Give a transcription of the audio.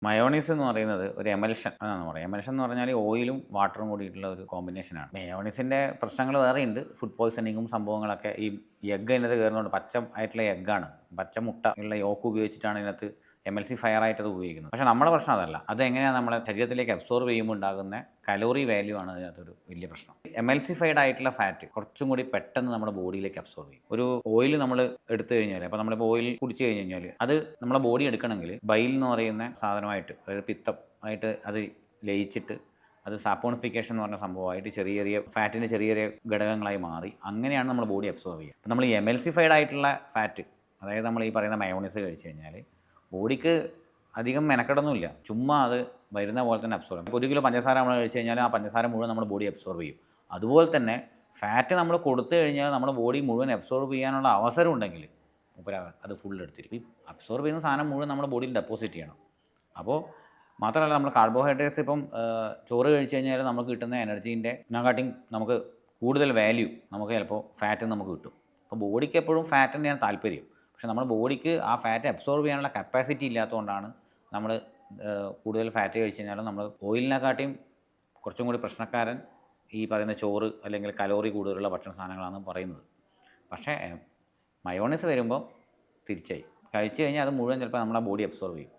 Mayonnaise എന്ന് പറയുന്നത് ഒരു എമൽഷൻ എന്നാണ് പറയുക. എമൽഷൻ എന്ന് പറഞ്ഞാൽ ഓയിലും വാട്ടറും കൂടിയിട്ടുള്ള ഒരു കോമ്പിനേഷനാണ്. മയോണൈസിൻ്റെ പ്രശ്നങ്ങൾ വേറെയുണ്ട്. ഫുഡ് പോയ്സണിങ്ങും സംഭവങ്ങളൊക്കെ ഈ എഗ്ഗ് അതിനകത്ത് കയറുന്നുണ്ട്. പച്ച ആയിട്ടുള്ള എഗ്ഗാണ്, പച്ച മുട്ട ഉള്ള യോക്ക് ഉപയോഗിച്ചിട്ടാണ് ഇതിനകത്ത് എമൽസിഫയർ ആയിട്ട് അത് ഉപയോഗിക്കുന്നത്. പക്ഷേ നമ്മുടെ പ്രശ്നം അതല്ല. അതെങ്ങനെയാണ് നമ്മളെ ശരീരത്തിലേക്ക് അബ്സോർവ് ചെയ്യുമ്പോൾ ഉണ്ടാകുന്ന കലോറി വാല്യൂ ആണ് അതിനകത്തൊരു വലിയ പ്രശ്നം. എമൽസിഫൈഡ് ആയിട്ടുള്ള ഫാറ്റ് കുറച്ചും കൂടി പെട്ടെന്ന് നമ്മുടെ ബോഡിയിലേക്ക് അബ്സോർവ് ചെയ്യും. ഒരു ഓയിൽ നമ്മൾ എടുത്തു കഴിഞ്ഞാൽ, അപ്പോൾ നമ്മളിപ്പോൾ ഓയിൽ കുടിച്ചു കഴിഞ്ഞ് കഴിഞ്ഞാൽ അത് നമ്മുടെ ബോഡി എടുക്കണമെങ്കിൽ ബൈൽ എന്ന് പറയുന്ന സാധനമായിട്ട്, അതായത് പിത്തം ആയിട്ട് അത് ലയിച്ചിട്ട് അത് സാപ്പോണിഫിക്കേഷൻ എന്ന് പറഞ്ഞ സംഭവമായിട്ട് ചെറിയ ചെറിയ ഫാറ്റിൻ്റെ ചെറിയ ചെറിയ ഘടകങ്ങളായി മാറി അങ്ങനെയാണ് നമ്മൾ ബോഡി അബ്സോർവ് ചെയ്യുക. അപ്പോൾ നമ്മൾ ഈ എമൽസിഫൈഡ് ആയിട്ടുള്ള ഫാറ്റ്, അതായത് നമ്മൾ ഈ പറയുന്ന മയോണൈസ് കഴിച്ചു കഴിഞ്ഞാൽ ബോഡിക്ക് അധികം മെനക്കെടൊന്നുമില്ല, ചുമ്മാ അത് വരുന്ന പോലെ തന്നെ അബ്സോർവ് ചെയ്യും. 1 കിലോ പഞ്ചസാര നമ്മൾ കഴിച്ചു കഴിഞ്ഞാൽ ആ പഞ്ചസാര മുഴുവൻ നമ്മുടെ ബോഡി അബ്സോർവ് ചെയ്യും. അതുപോലെ തന്നെ ഫാറ്റ് നമ്മൾ കൊടുത്തു കഴിഞ്ഞാൽ നമ്മുടെ ബോഡി മുഴുവൻ അബ്സോർവ് ചെയ്യാനുള്ള അവസരം ഉണ്ടെങ്കിൽ അത് ഫുൾ എടുത്തിരിക്കും. ഈ അബ്സോർവ് ചെയ്യുന്ന സാധനം മുഴുവൻ നമ്മുടെ ബോഡിയിൽ ഡെപ്പോസിറ്റ് ചെയ്യണം. അപ്പോൾ മാത്രമല്ല, നമ്മൾ കാർബോഹൈഡ്രേറ്റ്സ് ഇപ്പം ചോറ് കഴിച്ചു കഴിഞ്ഞാൽ നമുക്ക് കിട്ടുന്ന എനർജീൻ്റെ ഇതിനെക്കാട്ടിയും നമുക്ക് കൂടുതൽ വാല്യൂ നമുക്ക് ചിലപ്പോൾ ഫാറ്റ് നമുക്ക് കിട്ടും. അപ്പോൾ ബോഡിക്ക് എപ്പോഴും ഫാറ്റ് തന്നെയാണ് താല്പര്യം. പക്ഷേ നമ്മുടെ ബോഡിക്ക് ആ ഫാറ്റ് അബ്സോർവ് ചെയ്യാനുള്ള കപ്പാസിറ്റി ഇല്ലാത്തതുകൊണ്ടാണ് നമ്മൾ കൂടുതൽ ഫാറ്റ് കഴിച്ച് കഴിഞ്ഞാലും നമ്മൾ ഓയിലിനെക്കാട്ടിയും കുറച്ചും കൂടി പ്രശ്നക്കാരൻ ഈ പറയുന്ന ചോറ് അല്ലെങ്കിൽ കലോറി കൂടുതലുള്ള ഭക്ഷണ സാധനങ്ങളാണ് പറയുന്നത്. പക്ഷേ മയോണൈസ് വരുമ്പോൾ തിരിച്ചായി കഴിച്ചു കഴിഞ്ഞാൽ അത് മുഴുവൻ ചിലപ്പോൾ നമ്മളെ ബോഡി അബ്സോർവ് ചെയ്യും.